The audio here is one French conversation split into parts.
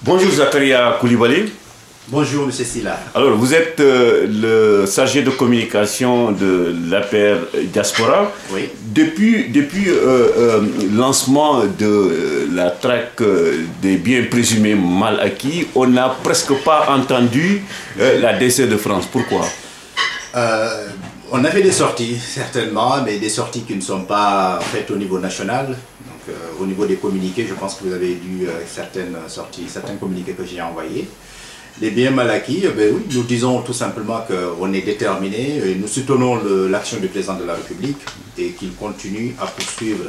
Bonjour Zakaria Koulibaly. Bonjour Monsieur Silla. Alors vous êtes le chargé de communication de l'APR Diaspora. Oui. Depuis le lancement de la traque des biens présumés mal acquis, on n'a presque pas entendu la DC de France. Pourquoi? On avait des sorties, certainement, mais des sorties qui ne sont pas faites au niveau national. Donc, au niveau des communiqués, je pense que vous avez lu certaines sorties, certains communiqués que j'ai envoyés. Les biens mal acquis, oui, nous disons tout simplement qu'on est déterminé et nous soutenons l'action du président de la République et qu'il continue à poursuivre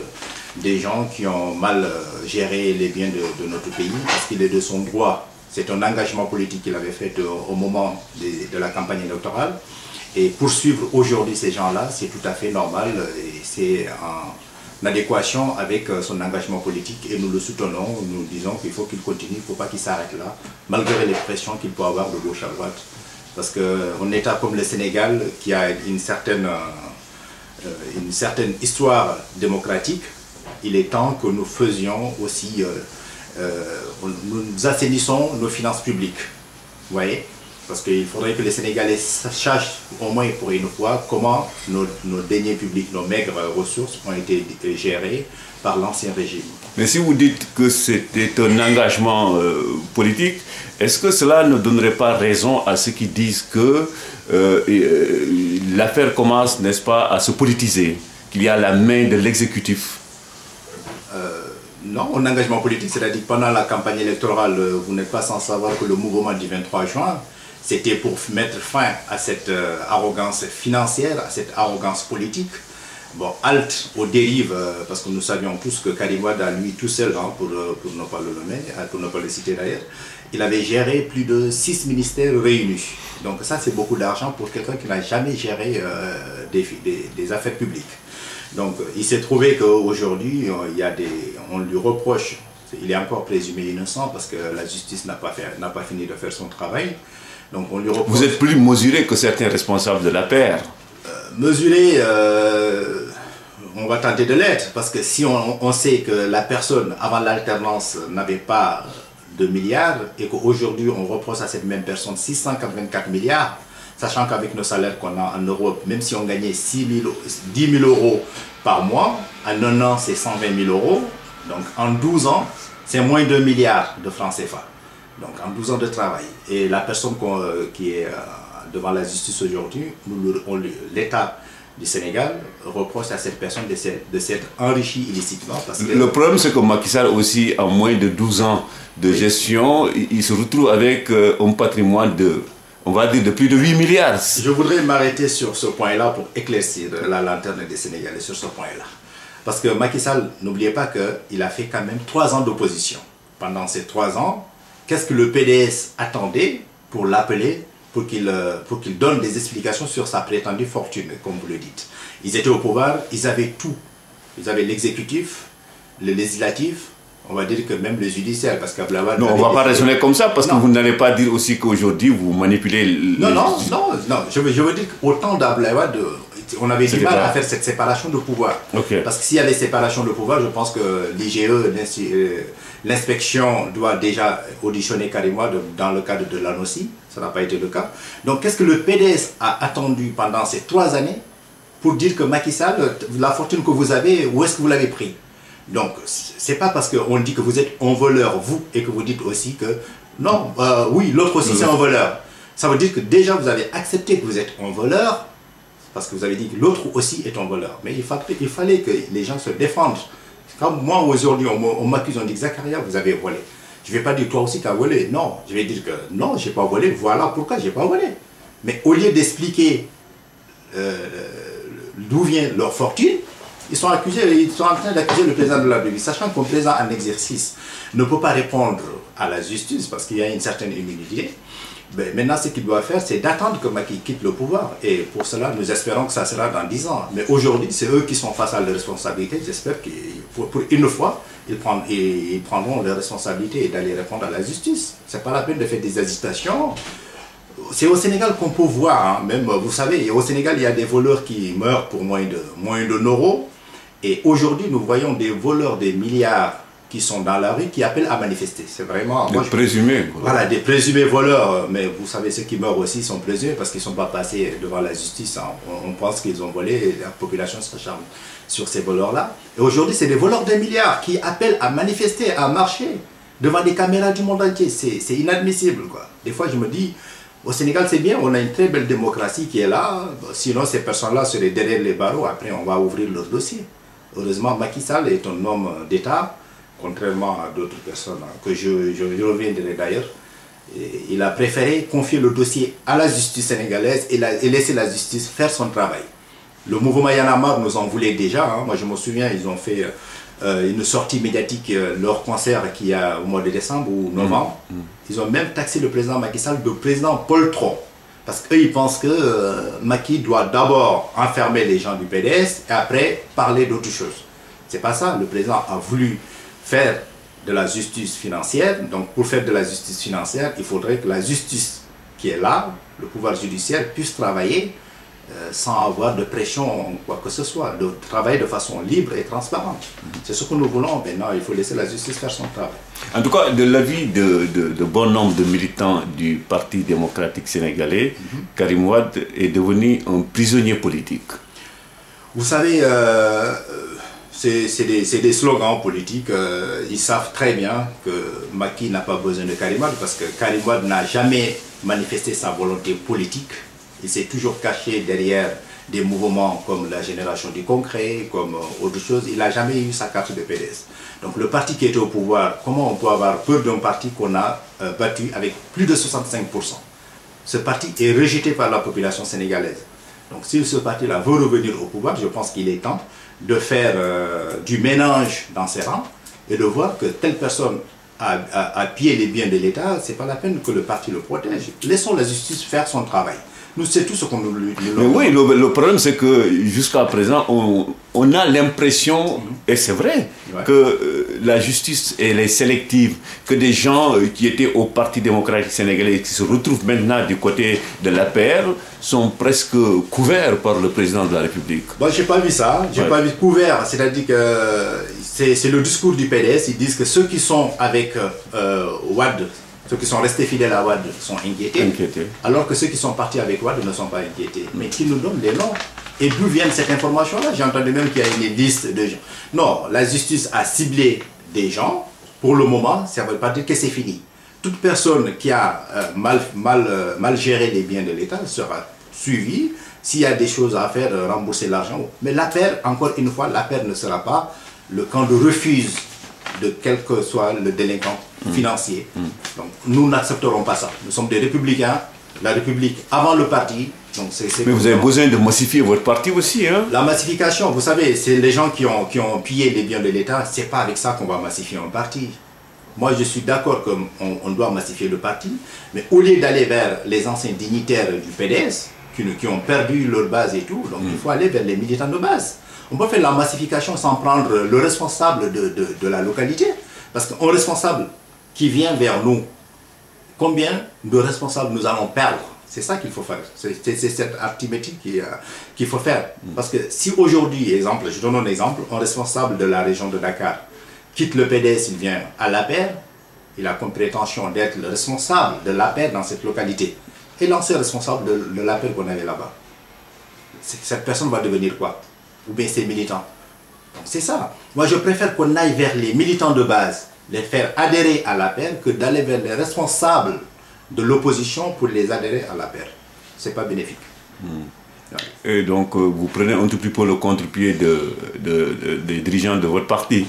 des gens qui ont mal géré les biens de notre pays parce qu'il est de son droit. C'est un engagement politique qu'il avait fait au moment de la campagne électorale. Et poursuivre aujourd'hui ces gens-là, c'est tout à fait normal et c'est en adéquation avec son engagement politique et nous le soutenons. Nous disons qu'il faut qu'il continue, il ne faut pas qu'il s'arrête là, malgré les pressions qu'il peut avoir de gauche à droite. Parce qu'un État comme le Sénégal, qui a une certaine histoire démocratique, il est temps que nous faisions aussi, nous assainissons nos finances publiques. Vous voyez? Parce qu'il faudrait que les Sénégalais sachent au moins pour une fois comment nos deniers publics, nos maigres ressources ont été gérées par l'ancien régime. Mais si vous dites que c'était un engagement politique, est-ce que cela ne donnerait pas raison à ceux qui disent que l'affaire commence, n'est-ce pas, à se politiser, qu'il y a la main de l'exécutif? Non, un engagement politique, c'est-à-dire que pendant la campagne électorale, vous n'êtes pas sans savoir que le mouvement du 23 juin, c'était pour mettre fin à cette arrogance financière, à cette arrogance politique. Bon, halte aux dérives, parce que nous savions tous que Karim Wade, à lui tout seul, hein, pour ne pas le nommer, pour ne pas le citer d'ailleurs, il avait géré plus de 6 ministères réunis. Donc ça, c'est beaucoup d'argent pour quelqu'un qui n'a jamais géré des affaires publiques. Donc il s'est trouvé qu'aujourd'hui, on lui reproche, il est encore présumé innocent parce que la justice n'a pas fini de faire son travail. Donc on lui reproche... Vous êtes plus mesuré que certains responsables de l'APR. Mesuré, on va tenter de l'être, parce que si on sait que la personne, avant l'alternance, n'avait pas de milliards, et qu'aujourd'hui on reproche à cette même personne 684 milliards, sachant qu'avec nos salaires qu'on a en Europe, même si on gagnait 10 000 euros par mois, en un an c'est 120 000 euros, donc en 12 ans, c'est moins de 2 milliards de francs CFA. Donc en 12 ans de travail. Et la personne qui est devant la justice aujourd'hui, l'État du Sénégal reproche à cette personne de s'être enrichie illicitement. Parce que le problème, c'est que Macky Sall aussi, en moins de 12 ans de gestion, il se retrouve avec un patrimoine on va dire, de plus de 8 milliards. Je voudrais m'arrêter sur ce point-là pour éclaircir la lanterne des Sénégalais sur ce point-là. Parce que Macky Sall, n'oubliez pas qu'il a fait quand même 3 ans d'opposition. Pendant ces 3 ans, qu'est-ce que le PDS attendait pour l'appeler, pour qu'il donne des explications sur sa prétendue fortune, comme vous le dites. Ils étaient au pouvoir, ils avaient tout. Ils avaient l'exécutif, le législatif, on va dire que même le judiciaire, parce qu'Ablaï... Non, on ne va pas raisonner comme ça, parce que vous n'allez pas dire aussi qu'aujourd'hui, vous manipulez... Non, je veux dire qu'au temps d'Ablaï Wade, on avait du mal à faire cette séparation de pouvoir. Okay. Parce que s'il y avait séparation de pouvoir, je pense que l'IGE, l'inspection doit déjà auditionner Karim Wade dans le cadre de l'ANOCI. Ça n'a pas été le cas. Donc qu'est-ce que le PDS a attendu pendant ces 3 années pour dire que Macky Sall, la fortune que vous avez, où est-ce que vous l'avez pris? Donc c'est pas parce qu'on dit que vous êtes un voleur, vous, et que vous dites aussi que non, oui, l'autre aussi c'est un voleur. Ça veut dire que déjà vous avez accepté que vous êtes un voleur, parce que vous avez dit que l'autre aussi est un voleur. Mais il fallait que les gens se défendent. Quand moi aujourd'hui on m'accuse, on dit Zakaria, vous avez volé. Je ne vais pas dire toi aussi tu as volé. Non, je vais dire que non, je n'ai pas volé, voilà pourquoi je n'ai pas volé. Mais au lieu d'expliquer d'où vient leur fortune, ils sont en train d'accuser le président de la République, sachant qu'un président en exercice ne peut pas répondre à la justice parce qu'il y a une certaine immunité. Ben, maintenant, ce qu'il doit faire, c'est d'attendre que Macky quitte le pouvoir. Et pour cela, nous espérons que ça sera dans 10 ans. Mais aujourd'hui, c'est eux qui sont face à leurs responsabilités. J'espère que pour une fois, ils prendront leurs responsabilités et d'aller répondre à la justice. Ce n'est pas la peine de faire des hésitations. C'est au Sénégal qu'on peut voir, hein, même, vous savez, au Sénégal, il y a des voleurs qui meurent pour moins de €. Et aujourd'hui, nous voyons des voleurs des milliards qui sont dans la rue, qui appellent à manifester. C'est vraiment... Des présumés. Voilà, des présumés voleurs. Mais vous savez, ceux qui meurent aussi sont présumés parce qu'ils ne sont pas passés devant la justice. Hein. On pense qu'ils ont volé et la population se recharge sur ces voleurs-là. Et aujourd'hui, c'est des voleurs d'1 milliard qui appellent à manifester, à marcher devant des caméras du monde entier. C'est inadmissible, quoi. Des fois, je me dis, au Sénégal, c'est bien, on a une très belle démocratie qui est là. Sinon, ces personnes-là seraient derrière les barreaux. Après, on va ouvrir leur dossier. Heureusement, Macky Sall est un homme d'État, contrairement à d'autres personnes que je reviendrai d'ailleurs. Il a préféré confier le dossier à la justice sénégalaise et laisser la justice faire son travail. Le mouvement Y en a marre nous en voulait déjà. Hein. Moi, je me souviens, ils ont fait une sortie médiatique, leur concert qu'il y a au mois de décembre ou novembre. Ils ont même taxé le président Macky Sall de président poltron. Parce qu'eux, ils pensent que Macky doit d'abord enfermer les gens du PDS et après parler d'autre chose. C'est pas ça. Le président a voulu faire de la justice financière. Donc, pour faire de la justice financière, il faudrait que la justice qui est là, le pouvoir judiciaire, puisse travailler sans avoir de pression ou quoi que ce soit, de travailler de façon libre et transparente. C'est ce que nous voulons. Maintenant, il faut laisser la justice faire son travail. En tout cas, de l'avis de bon nombre de militants du Parti démocratique sénégalais, Karim Wade est devenu un prisonnier politique. Vous savez, c'est des slogans politiques. Ils savent très bien que Macky n'a pas besoin de Karim Wade parce que Karim Wade n'a jamais manifesté sa volonté politique. Il s'est toujours caché derrière des mouvements comme la génération du concret, comme autre chose. Il n'a jamais eu sa carte de PDS. Donc le parti qui était au pouvoir, comment on peut avoir peur d'un parti qu'on a battu avec plus de 65%? Ce parti est rejeté par la population sénégalaise. Donc si ce parti-là veut revenir au pouvoir, je pense qu'il est temps de faire du ménage dans ses rangs et de voir que telle personne a pillé les biens de l'État, ce n'est pas la peine que le parti le protège. Laissons la justice faire son travail. Nous, c'est tout ce qu'on nous lui dit. Mais oui, le problème, c'est que jusqu'à présent, on a l'impression, et c'est vrai, que la justice, elle est sélective, que des gens qui étaient au Parti démocratique sénégalais, qui se retrouvent maintenant du côté de l'APR, sont presque couverts par le président de la République. Bon, je n'ai pas vu ça, je n'ai pas vu couvert, c'est-à-dire que c'est le discours du PDS, ils disent que ceux qui sont avec Wade, ceux qui sont restés fidèles à Wade sont inquiétés, alors que ceux qui sont partis avec Wade ne sont pas inquiétés. Mais qui nous donnent les noms? Et d'où viennent cette information-là? J'ai entendu même qu'il y a une liste de gens. Non, la justice a ciblé des gens. Pour le moment, ça ne veut pas dire que c'est fini. Toute personne qui a mal géré les biens de l'État sera suivie. S'il y a des choses à faire, rembourser l'argent. Mais l'APR, encore une fois, l'APR ne sera pas le camp de refus de quel que soit le délinquant financier. Donc nous n'accepterons pas ça. Nous sommes des républicains, la République avant le parti. Donc mais vous avez besoin de massifier votre parti aussi. Hein? La massification, vous savez, c'est les gens qui ont pillé les biens de l'État, c'est pas avec ça qu'on va massifier un parti. Moi je suis d'accord qu'on doit massifier le parti, mais au lieu d'aller vers les anciens dignitaires du PDS, qui ont perdu leur base et tout, donc il faut aller vers les militants de base. On peut faire la massification sans prendre le responsable de la localité. Parce qu'un responsable qui vient vers nous, combien de responsables nous allons perdre? C'est ça qu'il faut faire. C'est cette arithmétique qu'il faut faire. Parce que si aujourd'hui, exemple, je donne un exemple, un responsable de la région de Dakar quitte le PDS, il vient à l'APR, il a comme prétention d'être le responsable de l'APR dans cette localité. Et l'ancien responsable de l'APR qu'on avait là-bas. Cette personne va devenir quoi? Ou bien ses militants. Donc c'est ça. Moi je préfère qu'on aille vers les militants de base, les faire adhérer à l'APR, que d'aller vers les responsables de l'opposition pour les adhérer à l'APR. C'est pas bénéfique. Et donc vous prenez un tout petit peu le contre-pied des dirigeants de votre parti.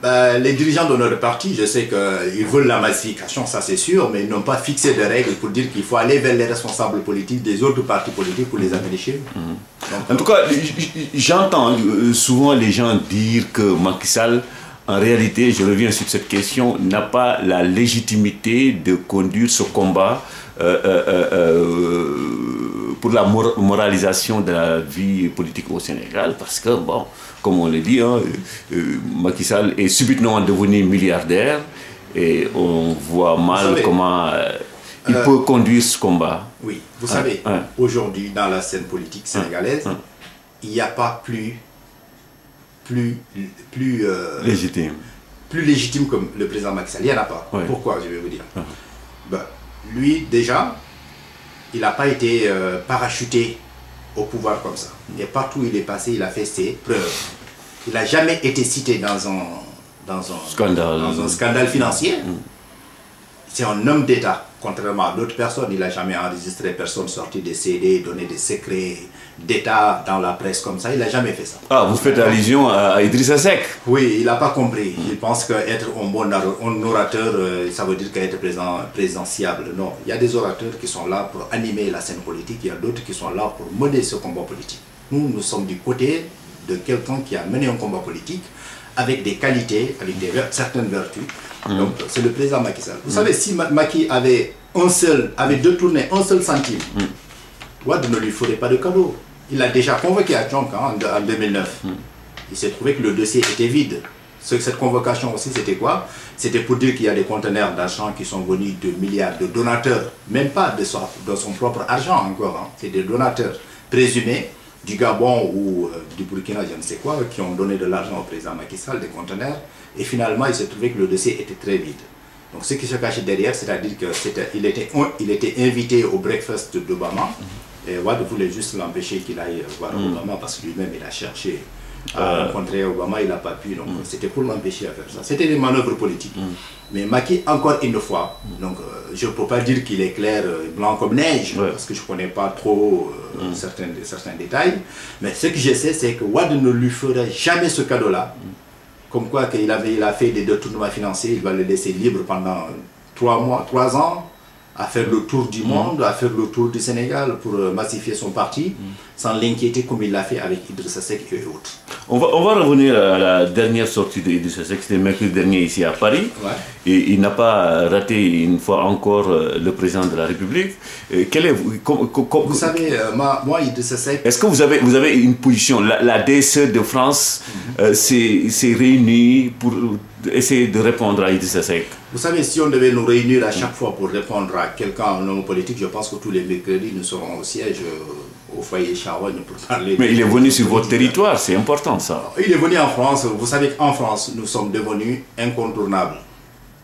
Les dirigeants de notre parti, je sais qu'ils veulent la massification, ça c'est sûr, mais ils n'ont pas fixé de règles pour dire qu'il faut aller vers les responsables politiques des autres partis politiques pour les amener chez nous. En tout cas, j'entends souvent les gens dire que Macky Sall, en réalité, je reviens sur cette question, n'a pas la légitimité de conduire ce combat pour la moralisation de la vie politique au Sénégal, parce que, bon, comme on le dit, hein, Macky Sall est subitement devenu milliardaire et on voit mal comment il peut conduire ce combat. Oui, vous savez, aujourd'hui, dans la scène politique sénégalaise, il n'y a pas plus légitime, plus légitime que le président Macky Sall. Il n'y en a pas. Oui. Pourquoi, je vais vous dire. Lui, déjà, il n'a pas été parachuté au pouvoir comme ça. Et partout où il est passé, il a fait ses preuves. Il n'a jamais été cité dans un scandale financier. C'est un homme d'État. Contrairement à d'autres personnes, il n'a jamais enregistré personne sorti des CD, donné des secrets d'État dans la presse comme ça. Il n'a jamais fait ça. Ah, vous faites allusion à Idrissa Seck. Oui, il n'a pas compris. Il pense qu'être un bon orateur, ça veut dire qu'être présidentiable. Non, il y a des orateurs qui sont là pour animer la scène politique. Il y a d'autres qui sont là pour mener ce combat politique. Nous sommes du côté de quelqu'un qui a mené un combat politique avec des qualités, avec certaines vertus. Donc, c'est le président Macky Sall. Vous savez, si Macky avait détourné un seul centime, Wade ne lui ferait pas de cadeau. Il a déjà convoqué à Djonk en 2009. Il s'est trouvé que le dossier était vide. Cette convocation aussi, c'était quoi? C'était pour dire qu'il y a des conteneurs d'argent qui sont venus de milliards de donateurs, même pas de son propre argent encore. C'est des donateurs présumés du Gabon ou du Burkina, je ne sais quoi, qui ont donné de l'argent au président Macky Sall, des conteneurs. Et finalement, il s'est trouvé que le dossier était très vide. Donc ce qui se cachait derrière, c'est-à-dire qu'il était invité au breakfast d'Obama. Et Wade voulait juste l'empêcher qu'il aille voir Obama parce que lui-même, il a cherché à rencontrer Obama, il n'a pas pu. Donc c'était pour l'empêcher à faire ça. C'était des manœuvres politiques. Mais Macky, encore une fois, donc je ne peux pas dire qu'il est clair, blanc comme neige, parce que je ne connais pas trop certains détails. Mais ce que je sais, c'est que Wade ne lui ferait jamais ce cadeau-là. Comme quoi il a fait des détournements financiers, il va le laisser libre pendant 3 ans, à faire le tour du monde, à faire le tour du Sénégal pour massifier son parti, sans l'inquiéter comme il l'a fait avec Idrissa Seck et autres. On va revenir à la dernière sortie d'Idrissa Seck, c'était mercredi dernier ici à Paris. Et il n'a pas raté une fois encore le président de la République. Vous savez, moi Idrissa Seck... Est-ce que vous avez une position? La DSE de France s'est réunie pour essayer de répondre à Idrissa Seck. Vous savez, si on devait nous réunir à chaque fois pour répondre à quelqu'un, un homme politique, je pense que tous les mercredis, nous serons au siège, au foyer Charonne pour parler... Mais il est venu sur votre territoire, c'est important ça. Il est venu en France. Vous savez qu'en France, nous sommes devenus incontournables.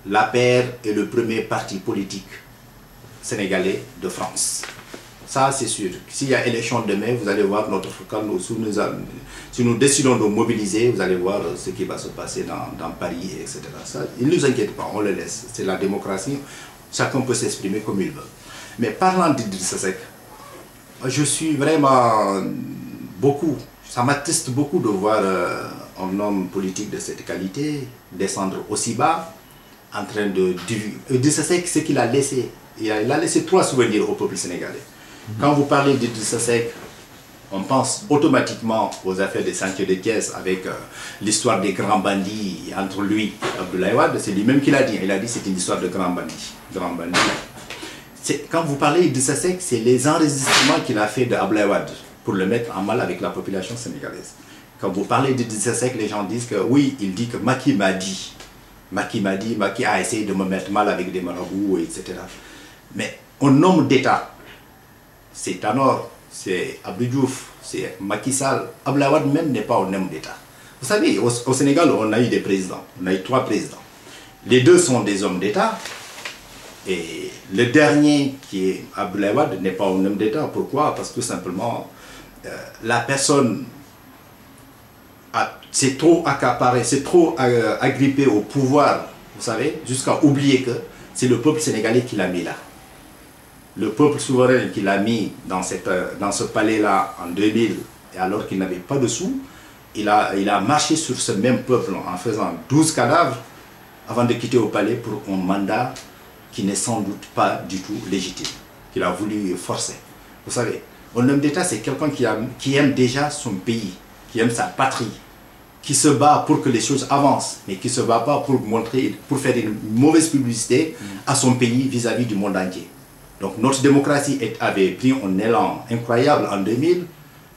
L'APR est le premier parti politique sénégalais de France. Ça, c'est sûr. S'il y a élection demain, vous allez voir notre... Si nous décidons de mobiliser, vous allez voir ce qui va se passer dans Paris, etc. Ça, il ne nous inquiète pas, on le laisse. C'est la démocratie. Chacun peut s'exprimer comme il veut. Mais parlant d'Idrissa Seck, je suis vraiment beaucoup... Ça m'attriste beaucoup de voir un homme politique de cette qualité descendre aussi bas, en train de... Idrissa Seck, ce qu'il a laissé, il a laissé 3 souvenirs au peuple sénégalais. Quand vous parlez d'Idrissa Seck, on pense automatiquement aux affaires des sentiers de caisse avec l'histoire des grands bandits entre lui et Abdoulaye Wade. C'est lui-même qui l'a dit. Il a dit que c'est une histoire de grands bandits. Quand vous parlez d'Idrissa Seck, c'est les enregistrements qu'il a fait d'Abdoulaye Wade pour le mettre en mal avec la population sénégalaise. Quand vous parlez d'Idrissa Seck, les gens disent que oui, il dit que Macky m'a dit. Macky m'a dit, Macky a essayé de me mettre mal avec des marabouts, etc. Mais un homme d'État, c'est Tanor, c'est Abdou Diouf, c'est Macky Sall. Abdoulaye Wade même n'est pas un homme d'État. Vous savez, au Sénégal, on a eu des présidents. On a eu 3 présidents. Les 2 sont des hommes d'État. Et le dernier, qui est Abdoulaye Wade, n'est pas un homme d'État. Pourquoi? Parce que tout simplement, la personne s'est trop accaparée, s'est trop agrippée au pouvoir, vous savez, jusqu'à oublier que c'est le peuple sénégalais qui l'a mis là. Le peuple souverain qui l'a mis dans ce palais-là en 2000, et alors qu'il n'avait pas de sous, il a marché sur ce même peuple en faisant 12 cadavres avant de quitter au palais pour un mandat qui n'est sans doute pas du tout légitime, qu'il a voulu forcer. Vous savez, un homme d'État, c'est quelqu'un qui aime déjà son pays, qui aime sa patrie, qui se bat pour que les choses avancent, mais qui ne se bat pas pour faire une mauvaise publicité à son pays vis-à-vis du monde entier. Donc notre démocratie avait pris un élan incroyable en 2000,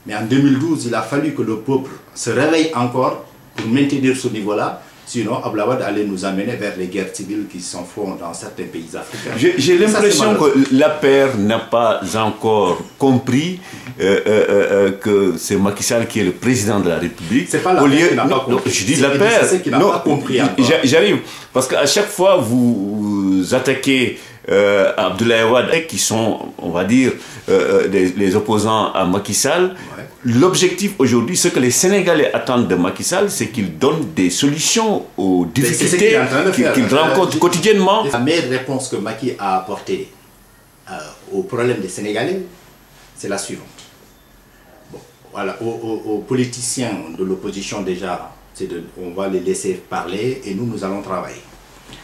mais en 2012, il a fallu que le peuple se réveille encore pour maintenir ce niveau-là. Sinon, Abdoulaye Wade allait nous amener vers les guerres civiles qui s'en font dans certains pays africains. J'ai l'impression que l'APR n'a pas encore compris que c'est Macky Sall qui est le président de la République. C'est pas l'APR qui n'a pas compris. Je dis l'APR. qui n'a pas compris encore. J'arrive. Parce qu'à chaque fois, vous attaquez Abdoulaye Wade, qui sont, on va dire, les opposants à Macky Sall. Ouais. L'objectif aujourd'hui, ce que les Sénégalais attendent de Macky Sall, c'est qu'il donne des solutions aux difficultés qu'il rencontre quotidiennement. La meilleure réponse que Macky a apportée au problème des Sénégalais, c'est la suivante. Bon, voilà, aux politiciens de l'opposition déjà, on va les laisser parler et nous allons travailler.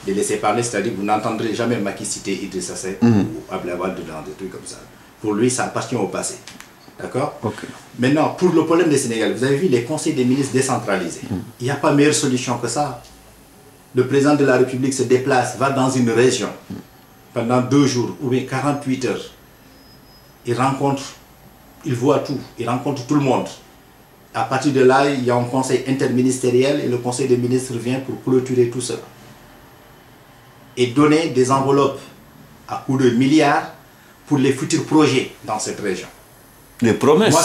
Les laisser parler, c'est-à-dire que vous n'entendrez jamais Macky citer Idrissa Seck ou Abdoulaye Wade dans des trucs comme ça. Pour lui, ça appartient au passé. D'accord? Okay. Maintenant, pour le problème des Sénégalais, vous avez vu les conseils des ministres décentralisés. Il n'y a pas meilleure solution que ça. Le président de la République se déplace, va dans une région pendant 2 jours ou bien 48 heures. Il voit tout, il rencontre tout le monde. À partir de là, il y a un conseil interministériel et le conseil des ministres vient pour clôturer tout ça. Et donner des enveloppes à coups de milliards pour les futurs projets dans cette région. Les promesses,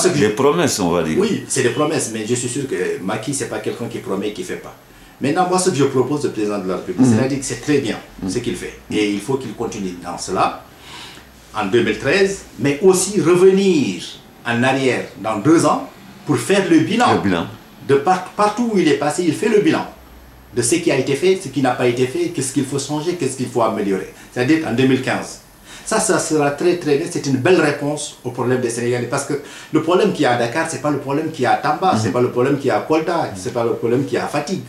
on va dire. Oui, c'est des promesses, mais je suis sûr que Macky, ce n'est pas quelqu'un qui promet et qui ne fait pas. Maintenant, moi, ce que je propose au président de la République, c'est-à-dire que c'est très bien ce qu'il fait. Et il faut qu'il continue dans cela, en 2013, mais aussi revenir en arrière dans 2 ans pour faire le bilan. De partout où il est passé, il fait le bilan de ce qui a été fait, ce qui n'a pas été fait, qu'est-ce qu'il faut changer, qu'est-ce qu'il faut améliorer. C'est-à-dire en 2015. Ça sera très très bien, c'est une belle réponse au problème des Sénégalais. Parce que le problème qu'il y a à Dakar, ce n'est pas le problème qu'il y a à Tamba, ce n'est pas le problème qu'il y a à Kolda, ce n'est pas le problème qu'il y a à Fatigue.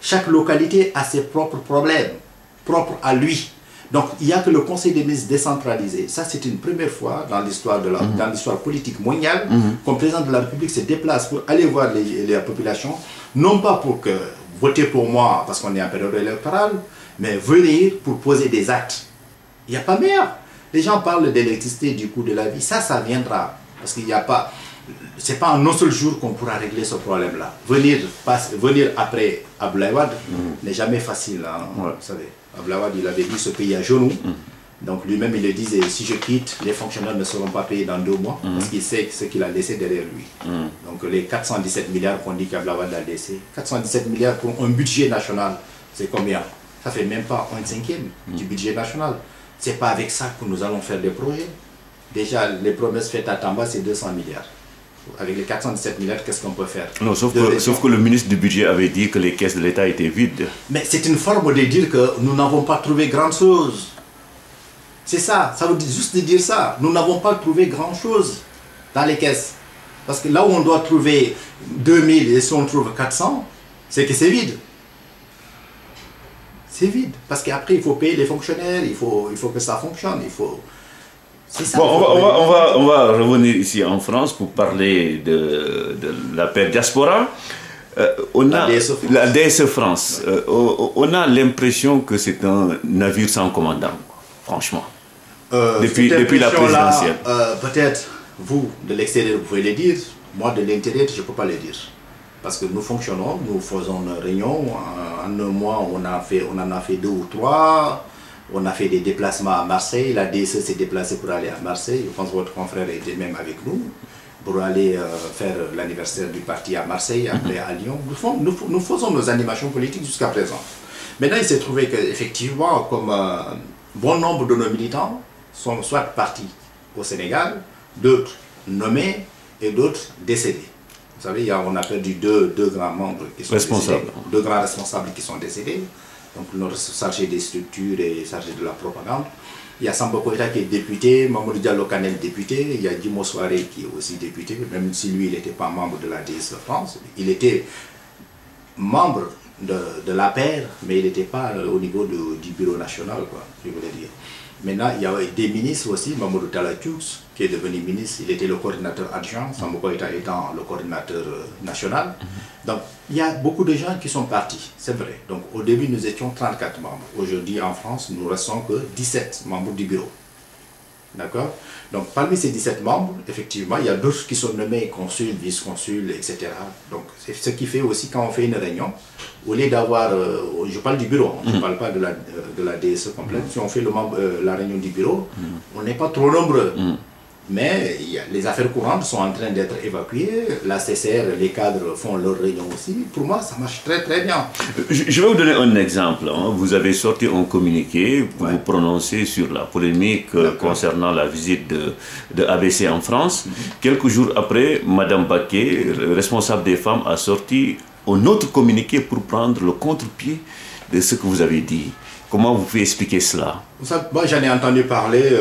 Chaque localité a ses propres problèmes, propres à lui. Donc il n'y a que le Conseil des ministres décentralisé. Ça, c'est une première fois dans l'histoire politique mondiale qu'un président de la République se déplace pour aller voir les populations, non pas pour que voter pour moi parce qu'on est en période électorale, mais venir pour poser des actes. Il n'y a pas meilleur. Les gens parlent d'électricité, du coût de la vie. Ça viendra. Parce qu'il n'y a pas... Ce n'est pas en un seul jour qu'on pourra régler ce problème-là. Venir après Abdoulaye Wade n'est jamais facile. Hein, ouais. Vous savez, Abdoulaye Wade, il avait mis ce pays à genoux. Donc lui-même, il le disait, si je quitte, les fonctionnaires ne seront pas payés dans 2 mois. Parce qu'il sait ce qu'il a laissé derrière lui. Donc les 417 milliards qu'on dit qu'Abdoulaye Wade a laissé, 417 milliards pour un budget national, c'est combien? Ça ne fait même pas 1/5 du budget national. Ce n'est pas avec ça que nous allons faire des projets. Déjà, les promesses faites à Tamba, c'est 200 milliards. Avec les 417 milliards, qu'est-ce qu'on peut faire? Non, sauf que le ministre du budget avait dit que les caisses de l'État étaient vides. Mais c'est une forme de dire que nous n'avons pas trouvé grand-chose. C'est ça, ça veut dire juste de dire ça. Nous n'avons pas trouvé grand-chose dans les caisses. Parce que là où on doit trouver 2000 et si on trouve 400, c'est que c'est vide. C'est vide. Parce qu'après, il faut payer les fonctionnaires, il faut que ça fonctionne. C'est ça. Bon, on va revenir ici en France pour parler de la paire diaspora. La DSE France. On a l'impression que c'est un navire sans commandant, franchement. Depuis la présidentielle. Peut-être, vous, de l'extérieur, vous pouvez le dire. Moi, de l'intérieur, je ne peux pas le dire. Parce que nous fonctionnons, nous faisons une réunion. En 1 mois, on en a fait 2 ou 3. On a fait des déplacements à Marseille. La DSE s'est déplacée pour aller à Marseille. Je pense que votre confrère était même avec nous. Pour aller faire l'anniversaire du parti à Marseille, après à Lyon. Nous faisons nos animations politiques jusqu'à présent. Maintenant, il s'est trouvé qu'effectivement, comme bon nombre de nos militants sont soit partis au Sénégal, d'autres nommés et d'autres décédés. Vous savez, on a perdu deux grands membres qui sont décédés, 2 grands responsables qui sont décédés. Donc notre chargé des structures et chargé de la propagande. Il y a Samba Koïta qui est député, Mamadou Diallo Canel député, il y a Dimo Soare qui est aussi député, même si lui il n'était pas membre de la DSE France. Il était membre de la paire, mais il n'était pas au niveau du bureau national, quoi, je voulais dire. Maintenant, il y a des ministres aussi, Mamadou Talatioux, qui est devenu ministre, il était le coordinateur adjoint, Samba Koïta étant le coordinateur national. Donc, il y a beaucoup de gens qui sont partis, c'est vrai. Donc, au début, nous étions 34 membres. Aujourd'hui, en France, nous ne restons que 17 membres du bureau. D'accord? Donc, parmi ces 17 membres, effectivement, il y a d'autres qui sont nommés consuls, vice-consuls, etc. Donc, c'est ce qui fait aussi, quand on fait une réunion, au lieu d'avoir, je parle du bureau, je ne parle pas de la DSE complète, si on fait la réunion du bureau, on n'est pas trop nombreux. Mais les affaires courantes sont en train d'être évacuées, la CCR, les cadres font leur réunion aussi. Pour moi, ça marche très très bien. Je vais vous donner un exemple. Vous avez sorti un communiqué pour vous prononcer sur la polémique concernant la visite de ABC en France. Quelques jours après, Madame Baquet, responsable des femmes, a sorti un autre communiqué pour prendre le contre-pied de ce que vous avez dit. Comment vous pouvez expliquer cela? Moi, j'en ai entendu parler,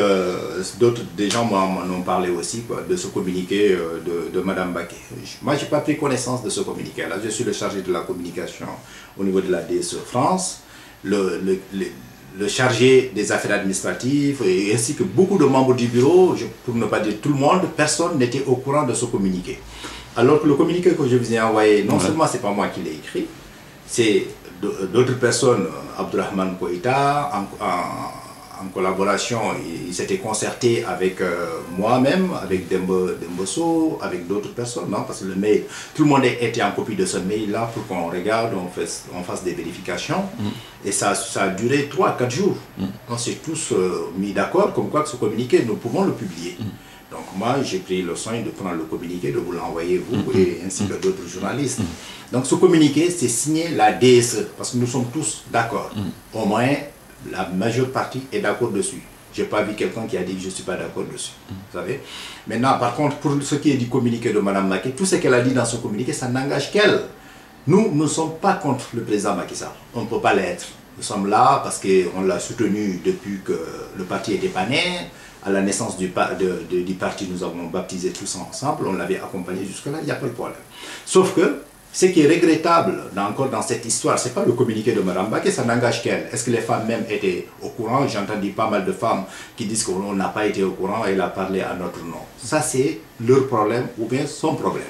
des gens m'en ont parlé aussi, quoi, de ce communiqué de Mme Baquet. Moi, je n'ai pas pris connaissance de ce communiqué-là. Je suis le chargé de la communication au niveau de la DSE France, le chargé des affaires administratives, et ainsi que beaucoup de membres du bureau, pour ne pas dire tout le monde, personne n'était au courant de ce communiqué. Alors que le communiqué que je vous ai envoyé, non seulement ce n'est pas moi qui l'ai écrit, c'est d'autres personnes, Abdourahmane Koïta, en collaboration, il s'était concerté avec moi-même, avec Demboso, avec d'autres personnes, non? Parce que le mail, tout le monde était en copie de ce mail-là pour qu'on regarde, on fasse des vérifications. Et ça a duré 3-4 jours. On s'est tous mis d'accord comme quoi que ce communiqué, nous pouvons le publier. Donc moi, j'ai pris le soin de prendre le communiqué, de vous l'envoyer, vous, et ainsi que d'autres journalistes. Donc ce communiqué, c'est signé la DSE, parce que nous sommes tous d'accord. Au moins, la majeure partie est d'accord dessus. Je n'ai pas vu quelqu'un qui a dit que je ne suis pas d'accord dessus. Vous savez? Maintenant, par contre, pour ce qui est du communiqué de Mme Baquet, tout ce qu'elle a dit dans ce communiqué, ça n'engage qu'elle. Nous ne sommes pas contre le président Macky Sall. On ne peut pas l'être. Nous sommes là parce qu'on l'a soutenu depuis que le parti était pas né. À la naissance du parti, nous avons baptisé tous ensemble, on l'avait accompagné jusque-là, il n'y a pas de problème. Sauf que, ce qui est regrettable encore dans cette histoire, ce n'est pas le communiqué de Mme Baquet, ça n'engage qu'elle. Est-ce que les femmes même étaient au courant? J'ai entendu pas mal de femmes qui disent qu'on n'a pas été au courant et elle a parlé à notre nom. Ça, c'est leur problème ou bien son problème.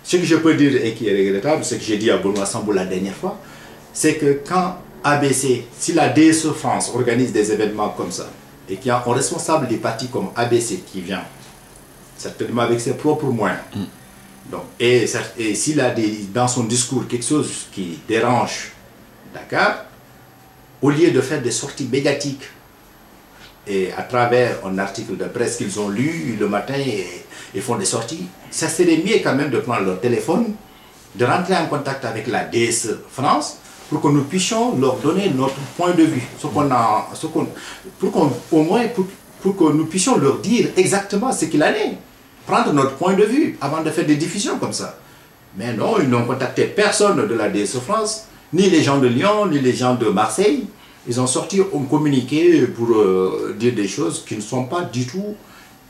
Ce que je peux dire et qui est regrettable, ce que j'ai dit à Benoît Sambou la dernière fois, c'est que quand ABC, si la DSE France organise des événements comme ça, et qu'il y a un responsable des partis comme ABC qui vient, certainement avec ses propres moyens, donc, et s'il a dans son discours quelque chose qui dérange Dakar, au lieu de faire des sorties médiatiques, et à travers un article de presse qu'ils ont lu le matin et font des sorties, ça serait mieux quand même de prendre leur téléphone, de rentrer en contact avec la DSE France, pour que nous puissions leur donner notre point de vue, au moins pour que nous puissions leur dire exactement ce qu'il en est, prendre notre point de vue avant de faire des diffusions comme ça. Mais non, ils n'ont contacté personne de la DSE France, ni les gens de Lyon, ni les gens de Marseille. Ils ont sorti un communiqué pour dire des choses qui ne sont pas du tout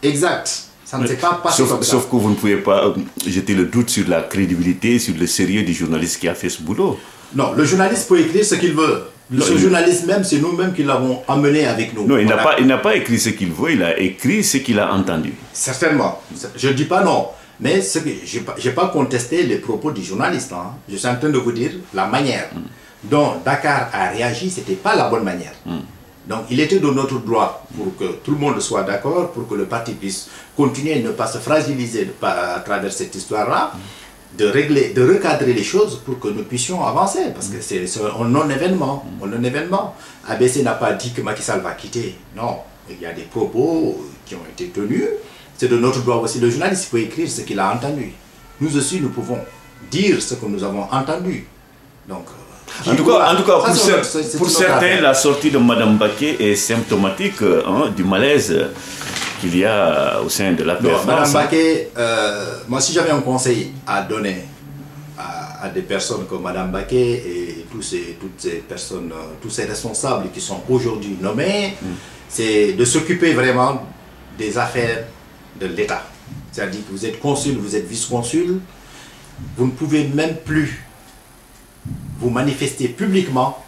exactes. Ça ne s'est pas passé comme ça. Sauf que vous ne pouvez pas jeter le doute sur la crédibilité, sur le sérieux du journaliste qui a fait ce boulot. Non, le journaliste peut écrire ce qu'il veut. Ce journaliste même, c'est nous-mêmes qui l'avons amené avec nous. Non, il n'a pas écrit ce qu'il veut, il a écrit ce qu'il a entendu. Certainement. Je ne dis pas non. Mais je n'ai pas contesté les propos du journaliste. Hein. Je suis en train de vous dire la manière dont Dakar a réagi, ce n'était pas la bonne manière. Donc il était de notre droit pour que tout le monde soit d'accord, pour que le parti puisse continuer et ne pas se fragiliser à travers cette histoire-là. De recadrer les choses pour que nous puissions avancer, parce que c'est un non-événement. ABC n'a pas dit que Macky Sall va quitter. Non, il y a des propos qui ont été tenus. C'est de notre droit aussi. Le journaliste peut écrire ce qu'il a entendu. Nous aussi, nous pouvons dire ce que nous avons entendu. Donc, en tout cas, pour certains, la sortie de Mme Baquet est symptomatique du malaise qu'il y a au sein de la France. Mme Baquet, moi si j'avais un conseil à donner à des personnes comme Mme Baquet et toutes ces personnes, tous ces responsables qui sont aujourd'hui nommés, c'est de s'occuper vraiment des affaires de l'État. C'est-à-dire que vous êtes consul, vous êtes vice-consul, vous ne pouvez même plus vous manifester publiquement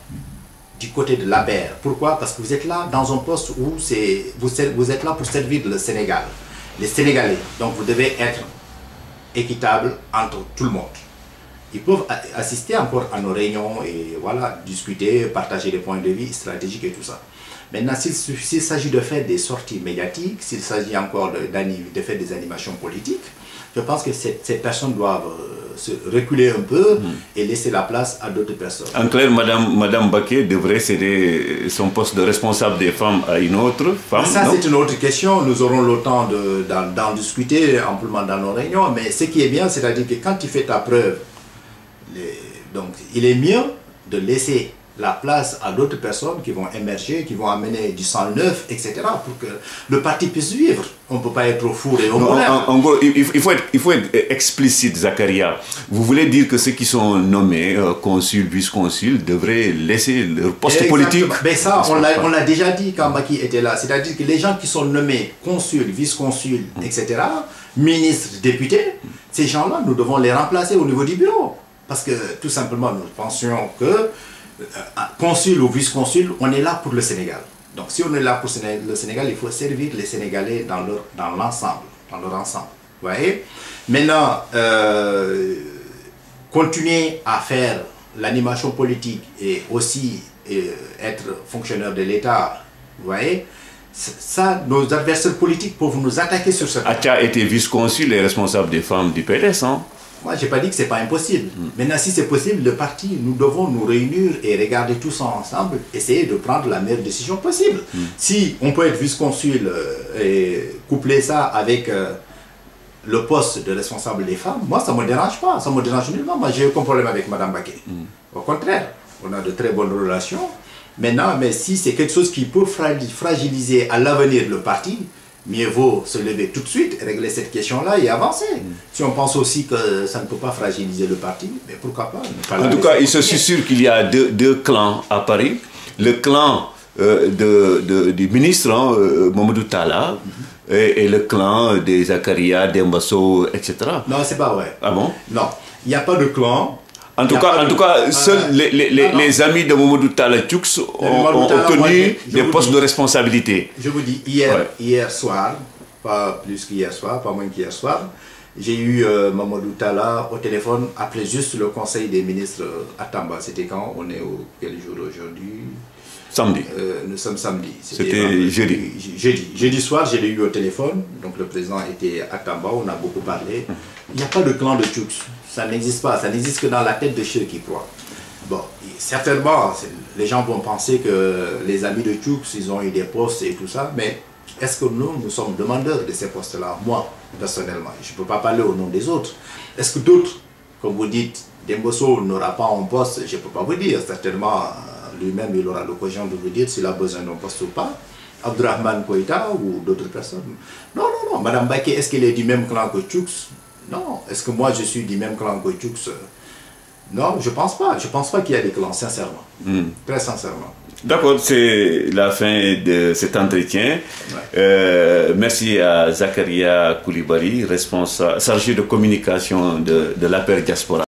du côté de l'APR. Pourquoi? Parce que vous êtes là dans un poste où vous êtes là pour servir le Sénégal, les Sénégalais. Donc vous devez être équitable entre tout le monde. ils peuvent assister encore à nos réunions et voilà, discuter, partager des points de vue stratégiques et tout ça. Maintenant, s'il s'agit de faire des sorties médiatiques, s'il s'agit encore de faire des animations politiques, je pense que ces personnes doivent se reculer un peu et laisser la place à d'autres personnes. En clair, Madame Baké devrait céder son poste de responsable des femmes à une autre femme. Ça, c'est une autre question. Nous aurons le temps d'en discuter amplement dans nos réunions. Mais ce qui est bien, c'est-à-dire que quand tu fais ta preuve, donc il est mieux de laisser la place à d'autres personnes qui vont émerger, qui vont amener du sang neuf, etc. pour que le parti puisse vivre. On ne peut pas être trop fou et en gros, il faut être explicite, Zakaria. Vous voulez dire que ceux qui sont nommés consuls, vice-consuls, devraient laisser leur poste politique? Mais ça, on l'a déjà dit quand Macky était là. C'est-à-dire que les gens qui sont nommés consuls, vice-consuls, etc., ministres, députés, ces gens-là, nous devons les remplacer au niveau du bureau. Parce que, tout simplement, nous pensions que consul ou vice-consul, on est là pour le Sénégal. Donc si on est là pour le Sénégal, il faut servir les Sénégalais dans leur ensemble. Vous voyez? Maintenant, continuer à faire l'animation politique et aussi être fonctionnaire de l'État, vous voyez? Ça, nos adversaires politiques peuvent nous attaquer sur ce point. Acha était vice-consul et responsable des femmes du PDS, hein? Moi, je n'ai pas dit que ce n'est pas impossible. Maintenant, si c'est possible, le parti, nous devons nous réunir et regarder tous ensemble, essayer de prendre la meilleure décision possible. Si on peut être vice-consul et coupler ça avec le poste de responsable des femmes, moi, ça ne me dérange pas. Ça ne me dérange nullement. Moi, j'ai aucun problème avec Mme Baké. Au contraire, on a de très bonnes relations. Maintenant, mais si c'est quelque chose qui peut fragiliser à l'avenir le parti, mieux vaut se lever tout de suite, régler cette question-là et avancer. Si on pense aussi que ça ne peut pas fragiliser le parti, mais pourquoi pas? En tout cas, il se susurre qu'il y a deux clans à Paris. Le clan du ministre, Mamadou Talla, et le clan des Zakaria, d'Embasso, etc. Non, c'est pas vrai. Ah bon? Non, il n'y a pas de clan. En tout cas, seuls les amis de Mamadou Talla Tchoux ont obtenu des postes de responsabilité. Je vous dis, hier soir, pas plus qu'hier soir, pas moins qu'hier soir, j'ai eu Mamadou Talla au téléphone après juste le conseil des ministres à Tamba. C'était quand? On est au quel jour aujourd'hui? Samedi. Nous sommes samedi. C'était jeudi. Jeudi soir, je l'ai eu au téléphone. Donc le président était à Tamba, on a beaucoup parlé. Il n'y a pas de clan de Tchoux. Ça n'existe pas. Ça n'existe que dans la tête de ceux qui croient. Bon, certainement, les gens vont penser que les amis de Tchoux, ils ont eu des postes et tout ça. Mais est-ce que nous sommes demandeurs de ces postes-là? Moi, personnellement, je ne peux pas parler au nom des autres. Est-ce que d'autres, comme vous dites, Dembosso n'aura pas un poste? Je ne peux pas vous dire. Certainement, lui-même, il aura l'occasion de vous dire s'il a besoin d'un poste ou pas. Abdourahmane Koïta ou d'autres personnes. Non, non, non. Madame Baké, est-ce qu'elle est du même clan que Tchoux? Non. Est-ce que moi, je suis du même clan que Tchoux? Non, je ne pense pas. Je ne pense pas qu'il y a des clans, sincèrement. Très sincèrement. D'accord, c'est la fin de cet entretien. Ouais. Merci à Zakaria Coulibaly, responsable, chargé de communication de l'APR Diaspora.